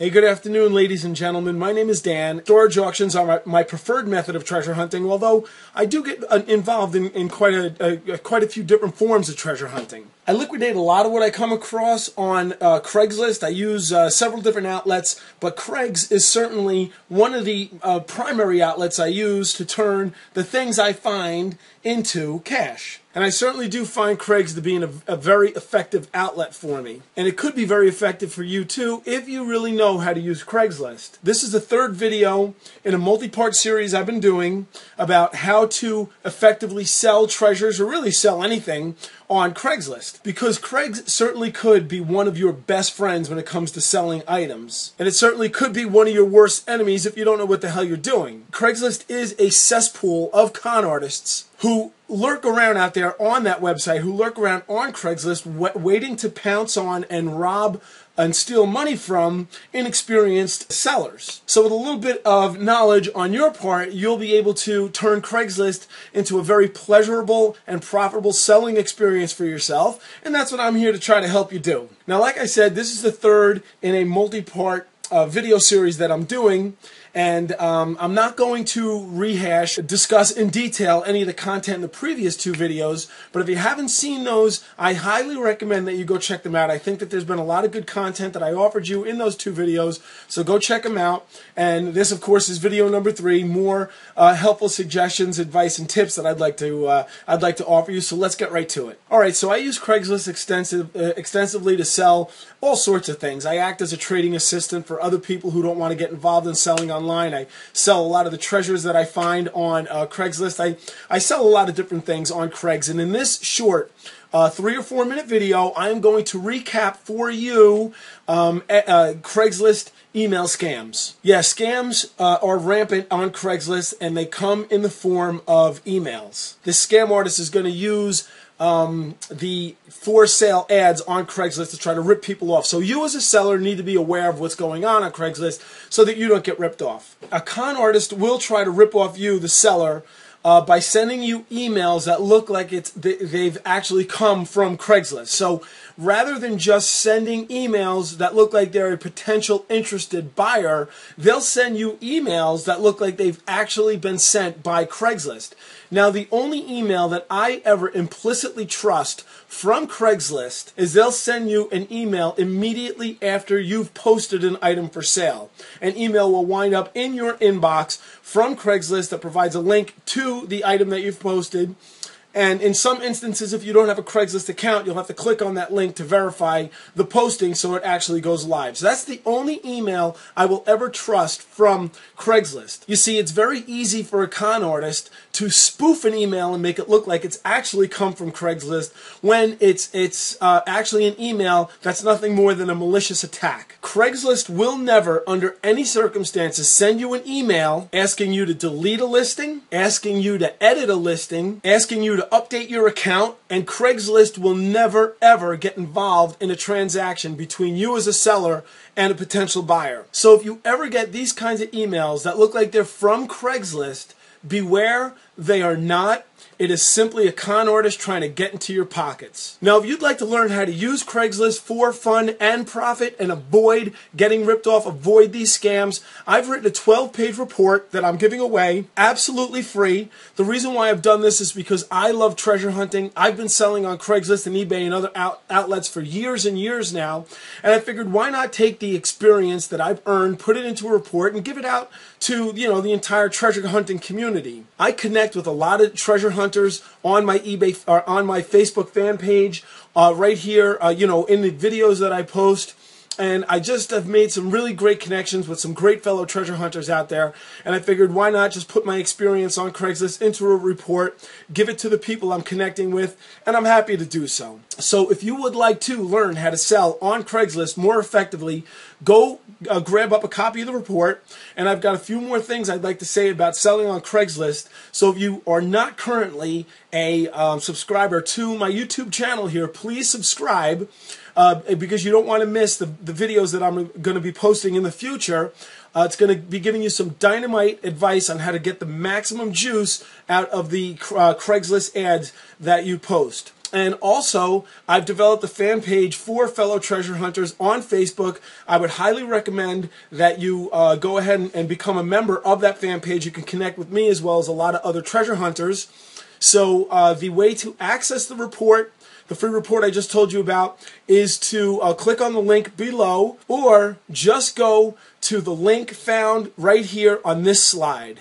Hey, good afternoon, ladies and gentlemen. My name is Dan. Storage auctions are my preferred method of treasure hunting, although I do get involved in quite a few different forms of treasure hunting. I liquidate a lot of what I come across on Craigslist. I use several different outlets, but Craigs is certainly one of the primary outlets I use to turn the things I find into cash. And I certainly do find Craigs to be a very effective outlet for me. And it could be very effective for you too if you really know how to use Craigslist. This is the third video in a multi-part series I've been doing about how to effectively sell treasures, or really sell anything, on Craigslist. Because Craigs certainly could be one of your best friends when it comes to selling items. And it certainly could be one of your worst enemies if you don't know what the hell you're doing. Craigslist is a cesspool of con artists who lurk around out there on that website, who lurk around on Craigslist, waiting to pounce on and rob and steal money from inexperienced sellers. So with a little bit of knowledge on your part, you'll be able to turn Craigslist into a very pleasurable and profitable selling experience for yourself, and that's what I'm here to try to help you do. Now, like I said, this is the third in a multi-part video series that I'm doing, and I'm not going to discuss in detail any of the content in the previous two videos, but if you haven't seen those, I highly recommend that you go check them out. I think that there's been a lot of good content that I offered you in those two videos, so go check them out. And this, of course, is video number 3, more helpful suggestions, advice, and tips that I'd like to offer you, so let's get right to it. Alright, so I use Craigslist extensively to sell all sorts of things. I act as a trading assistant for other people who don't want to get involved in selling online. I sell a lot of the treasures that I find on Craigslist. I sell a lot of different things on Craigs, and in this short 3 or 4 minute video, I am going to recap for you Craigslist email scams. Yeah, scams are rampant on Craigslist, and they come in the form of emails. This scam artist is going to use the for sale ads on Craigslist to try to rip people off. So you as a seller need to be aware of what's going on Craigslist so that you don't get ripped off. A con artist will try to rip off you, the seller, by sending you emails that look like they've actually come from Craigslist. So rather than just sending emails that look like they're a potential interested buyer, they'll send you emails that look like they've actually been sent by Craigslist. Now, the only email that I ever implicitly trust from Craigslist is they'll send you an email immediately after you've posted an item for sale. An email will wind up in your inbox from Craigslist that provides a link to the item that you've posted. And in some instances, if you don't have a Craigslist account, you'll have to click on that link to verify the posting so it actually goes live. So that's the only email I will ever trust from Craigslist. You see, it's very easy for a con artist to spoof an email and make it look like it's actually come from Craigslist when it's actually an email that's nothing more than a malicious attack. Craigslist will never, under any circumstances, send you an email asking you to delete a listing, asking you to edit a listing, asking you to update your account, and Craigslist will never ever get involved in a transaction between you as a seller and a potential buyer. So if you ever get these kinds of emails that look like they're from Craigslist, beware, they are not. It is simply a con artist trying to get into your pockets. Now, if you'd like to learn how to use Craigslist for fun and profit and avoid getting ripped off, avoid these scams, I've written a 12-page report that I'm giving away absolutely free. The reason why I've done this is because I love treasure hunting. I've been selling on Craigslist and eBay and other outlets for years and years now, and I figured why not take the experience that I've earned, put it into a report, and give it out to, the entire treasure hunting community. I connect with a lot of treasure hunters on my eBay or on my Facebook fan page, right here, in the videos that I post. And I just have made some really great connections with some great fellow treasure hunters out there. And I figured why not just put my experience on Craigslist into a report, give it to the people I'm connecting with, and I'm happy to do so. So if you would like to learn how to sell on Craigslist more effectively, go grab up a copy of the report. And I've got a few more things I'd like to say about selling on Craigslist. So if you are not currently a subscriber to my YouTube channel here, please subscribe. Because you don't want to miss the videos that I'm going to be posting in the future. It's going to be giving you some dynamite advice on how to get the maximum juice out of the Craigslist ads that you post. And also, I've developed a fan page for fellow treasure hunters on Facebook. I would highly recommend that you go ahead and become a member of that fan page. You can connect with me as well as a lot of other treasure hunters. So the way to access the report, the free report I just told you about, is to click on the link below, or just go to the link found right here on this slide.